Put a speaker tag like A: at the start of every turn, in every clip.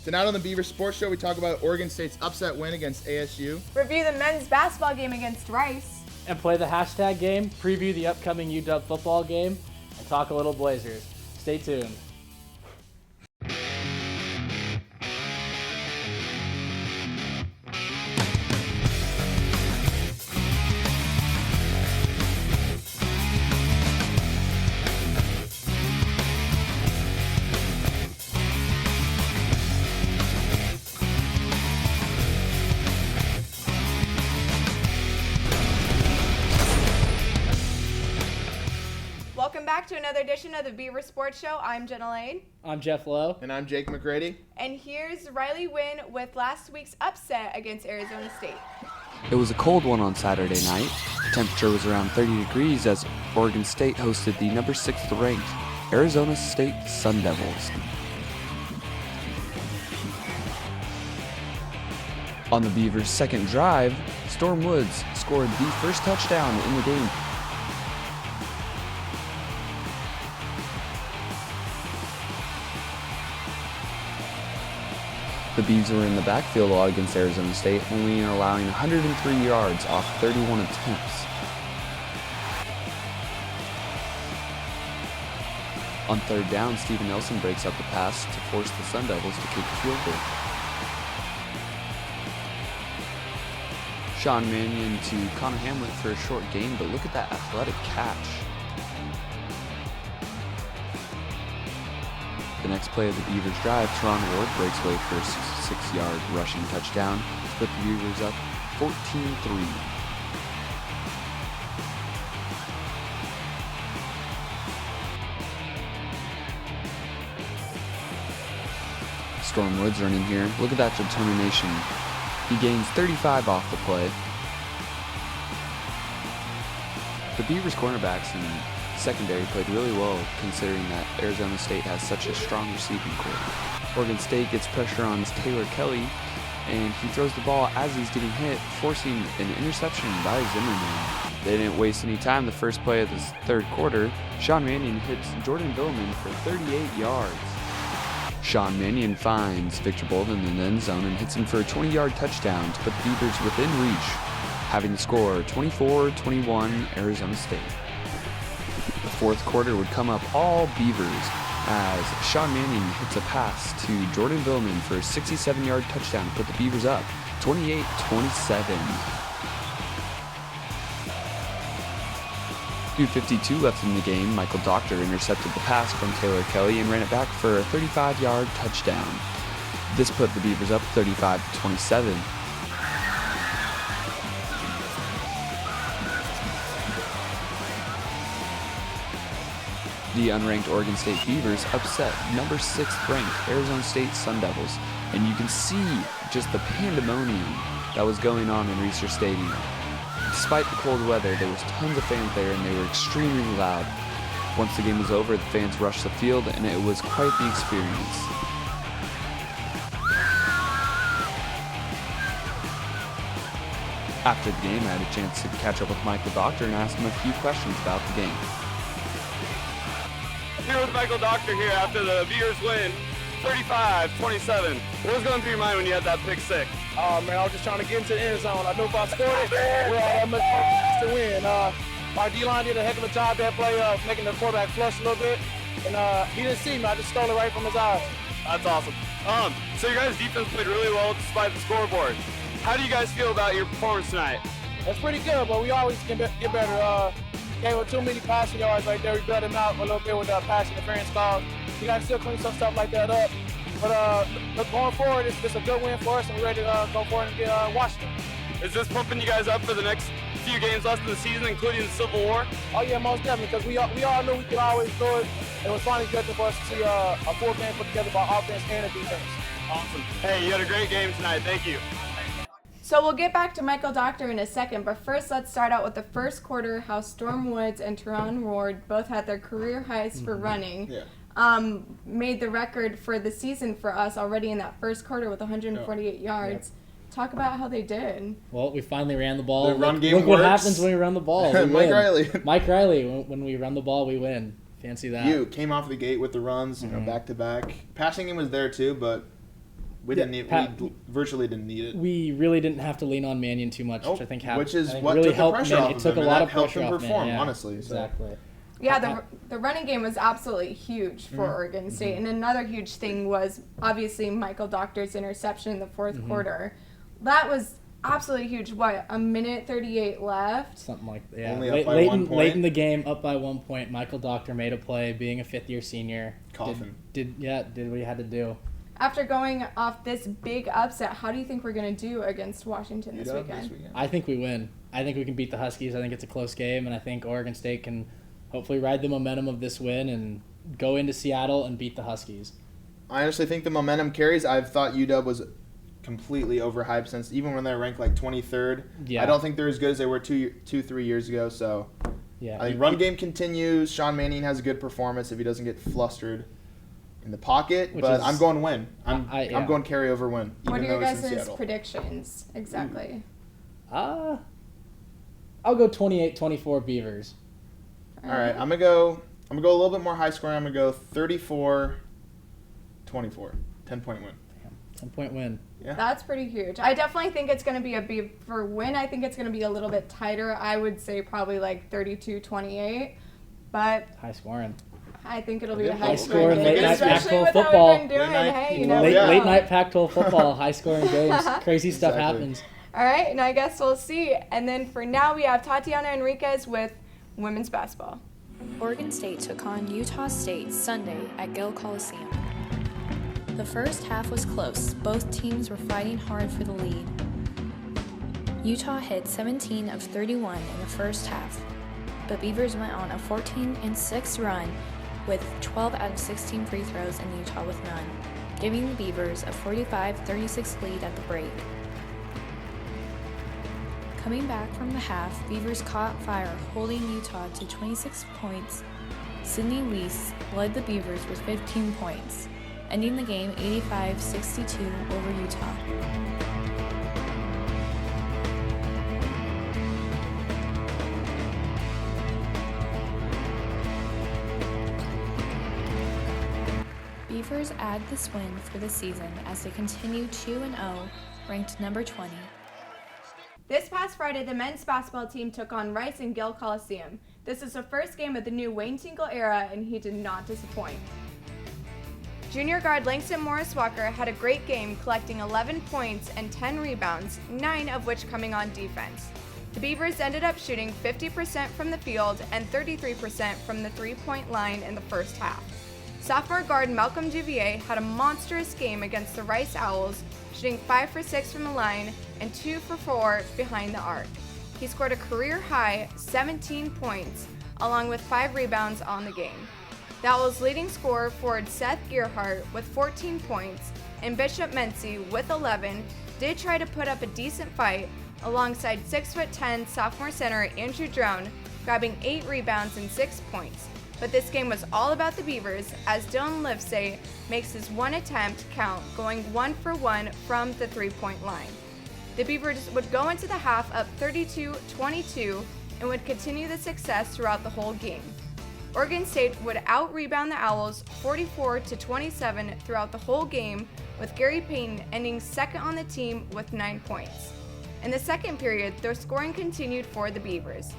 A: Tonight on the Beaver Sports Show, we talk about Oregon State's upset win against ASU.
B: Review the men's basketball game against Rice.
C: And play the hashtag game, preview the upcoming UW football game, and talk a little Blazers. Stay tuned.
B: Welcome back to another edition of the Beaver Sports Show. I'm Jenna Lade.
C: I'm Geoff Lowe.
A: And I'm Jake McGrady.
B: And here's Riley Wynn with last week's upset against Arizona State.
D: It was a cold one on Saturday night. The temperature was around 30 degrees as Oregon State hosted the number 6th ranked Arizona State Sun Devils. On the Beavers' second drive, Storm Woods scored the first touchdown in the game. The Beavs were in the backfield a lot against Arizona State, only allowing 103 yards off 31 attempts. On third down, Steven Nelson breaks up the pass to force the Sun Devils to kick a field goal. Sean Mannion to Connor Hamlet for a short gain, but look at that athletic catch. The next play of the Beavers' drive, Teron Ward breaks away for a 66-yard rushing touchdown to put the Beavers up 14-3. Storm Woods running here. Look at that determination. He gains 35 off the play. The Beavers' cornerbacks and secondary played really well considering that Arizona State has such a strong receiving corps. Oregon State gets pressure on Taylor Kelly and he throws the ball as he's getting hit, forcing an interception by Zimmerman. They didn't waste any time. The first play of the third quarter, Sean Mannion hits Jordan Villeman for 38 yards. Sean Mannion finds Victor Bolden in the end zone and hits him for a 20-yard touchdown to put the Beavers within reach, having the score 24-21 Arizona State. The fourth quarter would come up all Beavers as Sean Mannion hits a pass to Jordan Villeman for a 67-yard touchdown to put the Beavers up 28-27. .52 left in the game. Michael Doctor intercepted the pass from Taylor Kelly and ran it back for a 35-yard touchdown. This put the Beavers up 35-27. The unranked Oregon State Beavers upset number 6th ranked Arizona State Sun Devils, and you can see just the pandemonium that was going on in Reser Stadium. Despite the cold weather, there was tons of fans there and they were extremely loud. Once the game was over, the fans rushed the field and it was quite the experience. After the game, I had a chance to catch up with Michael Doctor and ask him a few questions about the game.
E: Here with Michael Doctor here after the Beavers win 35-27. What was going through your mind when you had that pick six?
F: Oh man, I was just trying to get into the end zone. I knew if I scored it, we had much to win. Our D-line did a heck of a job that play making the quarterback flush a little bit. And he didn't see me. I just stole it right from his eyes.
E: That's awesome. So your guys' defense played really well despite the scoreboard. How do you guys feel about your performance tonight?
F: That's pretty good, but we always can get better. Gave him too many passing yards right there. We bailed him out a little bit with the pass interference calls. You got to still clean some stuff like that up. But going forward, it's a good win for us, and we're ready to go forward and get Washington.
E: Is this pumping you guys up for the next few games left in the season, including the Civil War?
F: Oh yeah, most definitely, because we all knew we could always do it. It was finally good for us to see a full game put together by offense and the defense.
E: Awesome. Hey, you had a great game tonight. Thank you.
B: So we'll get back to Michael Doctor in a second, but first let's start out with the first quarter, how Storm Woods and Teron Ward both had their career highs for running.
A: Yeah.
B: Made the record for the season for us already in that first quarter with 148 yards. Yeah. Talk about how they did.
C: Well, we finally ran the ball.
A: The run game
C: look
A: works.
C: What happens when we run the ball. We
A: Mike
C: win.
A: Riley.
C: Mike Riley, when we run the ball, we win. Fancy that.
A: You came off the gate with the runs, back to back. Passing game was there too, but We virtually didn't need it.
C: We really didn't have to lean on Mannion too much, which I think
A: what
C: really
A: took
C: helped
A: the pressure
C: Mannion.
A: off
C: It
A: of
C: took
A: him,
C: a lot
A: and
C: of
A: that helped
C: pressure
A: him
C: off
A: perform,
C: Mannion. Yeah,
A: honestly.
C: Exactly.
B: Yeah, the running game was absolutely huge for Oregon State. And another huge thing was obviously Michael Doctor's interception in the fourth quarter. That was absolutely huge. What, a minute 38 left?
C: Something like that. Yeah.
A: Only up by 1 point.
C: Late in the game, up by 1 point, Michael Doctor made a play, being a fifth-year senior.
A: Coffin.
C: Did what he had to do.
B: After going off this big upset, how do you think we're going to do against Washington this weekend?
C: I think we win. I think we can beat the Huskies. I think it's a close game, and I think Oregon State can hopefully ride the momentum of this win and go into Seattle and beat the Huskies.
A: I honestly think the momentum carries. I've thought UW was completely overhyped since even when they were ranked like 23rd.
C: Yeah.
A: I don't think they're as good as they were 3 years ago. So
C: yeah,
A: I think run game continues. Sean Mannion has a good performance if he doesn't get flustered in the pocket. But I'm going win. I'm going carryover win.
B: What are your guys'
A: Seattle.
B: predictions exactly?
C: I'll go 28-24 Beavers.
A: All right, I'm gonna go a little bit more high scoring. I'm gonna go 34-24, 10-point win.
C: 10-point win.
A: Yeah.
B: That's pretty huge. I definitely think it's going to be a Beaver win. I think it's going to be a little bit tighter. I would say probably like 32-28, but
C: High scoring.
B: I think it'll be a high
C: High
B: scoring
C: scoring,
B: game,
C: late night
B: especially
C: Pac-12
B: with how
C: football.
B: we've been doing.
A: Late night-
B: Hey, you never
C: Late
B: know.
C: night Pac-12 football, high scoring games. Crazy stuff
A: Exactly.
C: happens.
B: All right, and I guess we'll see. And then for now, we have Tatiana Enriquez with women's basketball.
G: Oregon State took on Utah State Sunday at Gill Coliseum. The first half was close. Both teams were fighting hard for the lead. Utah hit 17 of 31 in the first half, but Beavers went on a 14-6 run with 12 out of 16 free throws and Utah with none, giving the Beavers a 45-36 lead at the break. Coming back from the half, Beavers caught fire, holding Utah to 26 points. Sydney Weiss led the Beavers with 15 points, ending the game 85-62 over Utah. Beavers add this win for the season as they continue 2-0, ranked number 20.
B: This past Friday, the men's basketball team took on Rice in Gill Coliseum. This is the first game of the new Wayne Tinkle era, and he did not disappoint. Junior guard Langston Morris Walker had a great game, collecting 11 points and 10 rebounds, 9 of which coming on defense. The Beavers ended up shooting 50% from the field and 33% from the three-point line in the first half. Sophomore guard Malcolm Duvier had a monstrous game against the Rice Owls, shooting 5 for 6 from the line and 2 for 4 behind the arc. He scored a career-high 17 points, along with 5 rebounds on the game. The Owls' leading scorer forward Seth Gearhart with 14 points and Bishop Mency with 11 did try to put up a decent fight alongside 6'10" sophomore center Andrew Drone, grabbing 8 rebounds and 6 points. But this game was all about the Beavers as Dylan Livesay makes his one attempt count, going 1 for 1 from the three-point line. The Beavers would go into the half up 32-22 and would continue the success throughout the whole game. Oregon State would out-rebound the Owls 44-27 throughout the whole game, with Gary Payton ending second on the team with 9 points. In the second period, their scoring continued for the Beavers.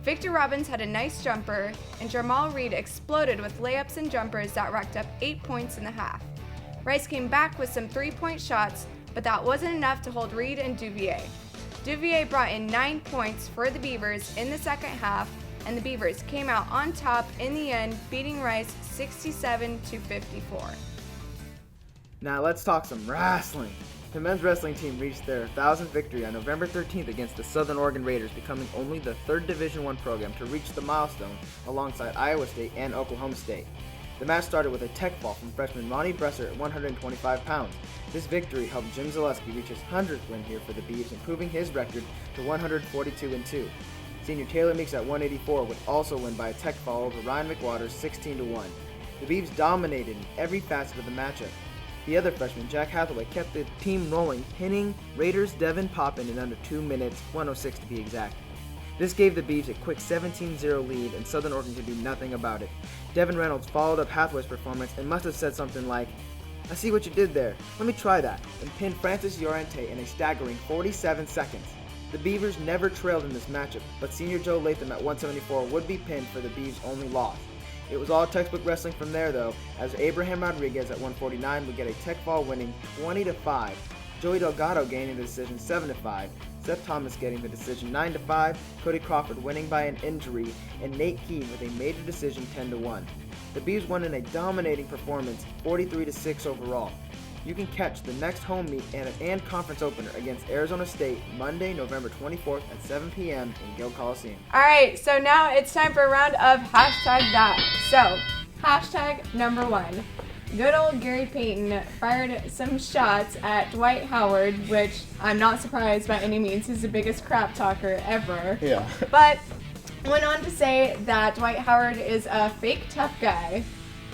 B: Victor Robbins had a nice jumper, and Jamal Reed exploded with layups and jumpers that racked up 8 points in the half. Rice came back with some three-point shots, but that wasn't enough to hold Reed and Duvier. Duvier brought in 9 points for the Beavers in the second half, and the Beavers came out on top in the end, beating Rice 67-54.
H: Now let's talk some wrestling. The men's wrestling team reached their 1,000th victory on November 13th against the Southern Oregon Raiders, becoming only the third Division I program to reach the milestone alongside Iowa State and Oklahoma State. The match started with a tech fall from freshman Ronnie Bresser at 125 pounds. This victory helped Jim Zaleski reach his 100th win here for the Beavs, improving his record to 142-2. Senior Taylor Meeks at 184 would also win by a tech fall over Ryan McWaters 16-1. The Beavs dominated in every facet of the matchup. The other freshman, Jack Hathaway, kept the team rolling, pinning Raiders' Devin Poppin in under 2 minutes, 106 to be exact. This gave the Beavs a quick 17-0 lead, and Southern Oregon could do nothing about it. Devin Reynolds followed up Hathaway's performance and must have said something like, I see what you did there. Let me try that. And pinned Francis Llorente in a staggering 47 seconds. The Beavers never trailed in this matchup, but Senior Joe Latham at 174 would be pinned for the Beavs' only loss. It was all textbook wrestling from there though, as Abraham Rodriguez at 149 would get a tech fall winning 20-5. Joey Delgado gaining the decision 7-5. Seth Thomas getting the decision 9-5, Cody Crawford winning by an injury, and Nate Keene with a major decision 10-1. The Beavs won in a dominating performance, 43-6 overall. You can catch the next home meet and conference opener against Arizona State Monday, November 24th at 7 p.m. in Gill Coliseum.
B: All right, so now it's time for a round of hashtag that. So, hashtag number 1. Good old Gary Payton fired some shots at Dwight Howard, which I'm not surprised by any means. He's the biggest crap talker ever.
A: Yeah.
B: But went on to say that Dwight Howard is a fake tough guy,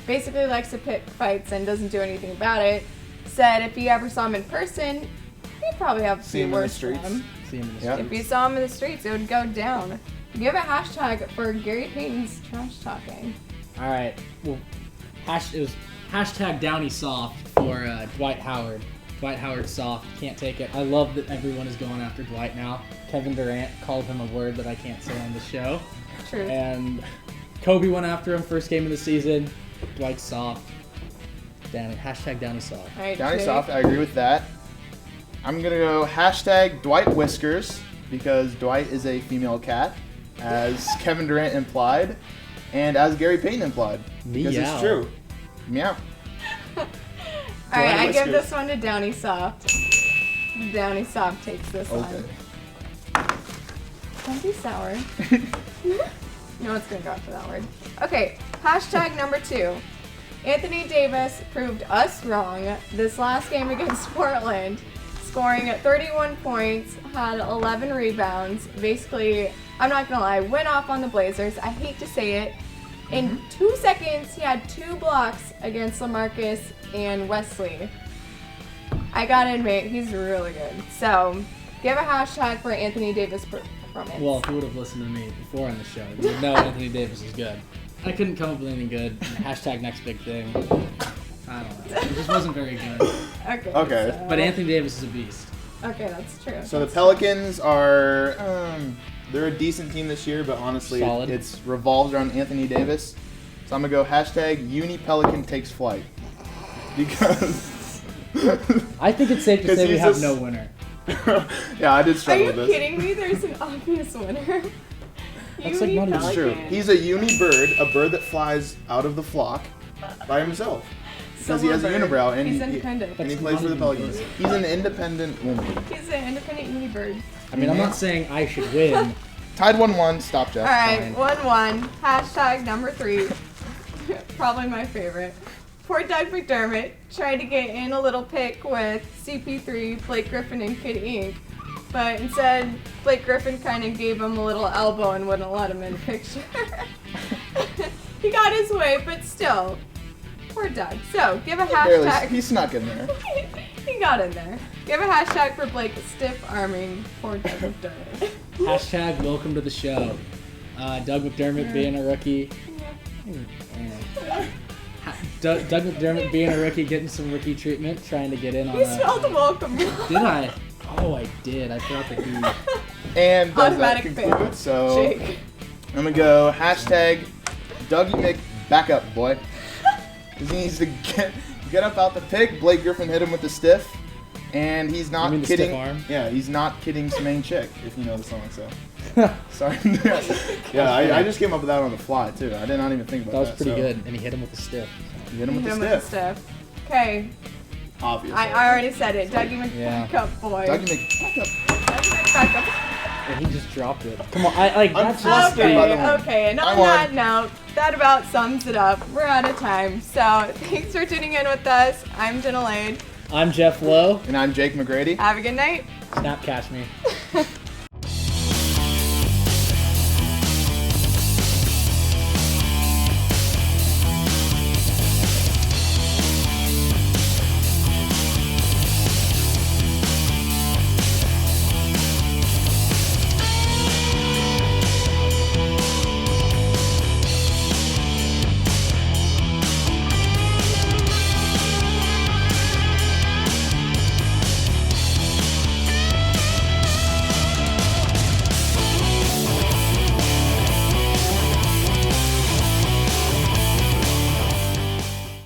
B: basically likes to pick fights and doesn't do anything about it. Said if he ever saw him in person, he'd probably have a few words for him. If you saw him in the streets, it would go down. Give a hashtag for Gary Payton's trash talking.
C: All right. Well, it was hashtag Downey Soft for Dwight Howard. Dwight Howard soft. Can't take it. I love that everyone is going after Dwight now. Kevin Durant called him a word that I can't say on the show.
B: True.
C: And Kobe went after him first game of the season. Dwight soft. Hashtag Downey Soft.
B: Right,
A: Downey
B: Jake?
A: Soft, I agree with that. I'm going to go hashtag Dwight Whiskers, because Dwight is a female cat, as Kevin Durant implied, and as Gary Payton implied. Because it's true. Meow.
B: Alright, I give this one to Downey Soft. Downey Soft takes this one. Don't be sour. No one's going to go after that word. Okay, hashtag number 2. Anthony Davis proved us wrong this last game against Portland, scoring 31 points, had 11 rebounds. Basically, I'm not gonna lie, went off on the Blazers. I hate to say it. In 2 seconds, he had 2 blocks against LaMarcus and Wesley. I gotta admit, he's really good. So, give a hashtag for Anthony Davis performance.
C: Well, if you would have listened to me before on the show, you would know Anthony Davis is good. I couldn't come up with anything good. Hashtag next big thing. I don't know. It just wasn't very good.
A: Okay.
B: So,
C: but Anthony Davis is a beast.
B: Okay, that's true.
A: So the Pelicans are, they're a decent team this year, but honestly, it's revolved around Anthony Davis. So I'm going to go hashtag UniPelican takes flight. Because...
C: I think it's safe to say we have no winner.
A: Yeah, I did struggle with this.
B: Are you kidding me? There's an obvious winner.
C: That's like not even
A: true. He's a uni bird, a bird that flies out of the flock by himself. Because he has a unibrow and he plays for the Pelicans. He's an independent woman.
B: He's an independent uni bird.
C: I mean, I'm not saying I should win.
A: Tied 1-1. Stop, Geoff.
B: Alright, 1-1. Hashtag number 3. Probably my favorite. Poor Doug McDermott tried to get in a little pic with CP3, Blake Griffin, and Kid Ink. But instead, Blake Griffin kind of gave him a little elbow and wouldn't let him in the picture. He got his way, but still. Poor Doug. So, give a hashtag.
A: He snuck in there.
B: He got in there. Give a hashtag for Blake stiff arming poor Doug McDermott.
C: Hashtag welcome to the show. Doug McDermott being a rookie. Doug McDermott being a rookie, getting some rookie treatment, trying to get in on
B: You spelled welcome.
C: Did I? Oh, I did. I thought that he...
A: And does that conclude? So,
B: Jake.
A: I'm going to go hashtag Dougie Mc back up, boy. Because he needs to get up out the pick. Blake Griffin hit him with the stiff. And he's not
C: kidding.
A: kidding.
C: Stiff arm?
A: Yeah, he's not kidding Smain Chick, if you know the song, so. Sorry. Yeah, I just came up with that on the fly, too. I did not even think about that.
C: That was pretty good. And he hit him with the stiff.
A: He hit him with the stiff.
B: Okay.
A: Obviously.
B: I already said it. Dougie McBackup, boy.
A: Dougie McBackup.
B: Dougie McBackup.
C: And he just dropped it. Come on, that's just
B: okay. And on that note, that about sums it up. We're out of time. So thanks for tuning in with us. I'm Jenna Lade.
C: I'm Geoff Lowe.
A: And I'm Jake McGrady.
B: Have a good night.
C: Snapcast me.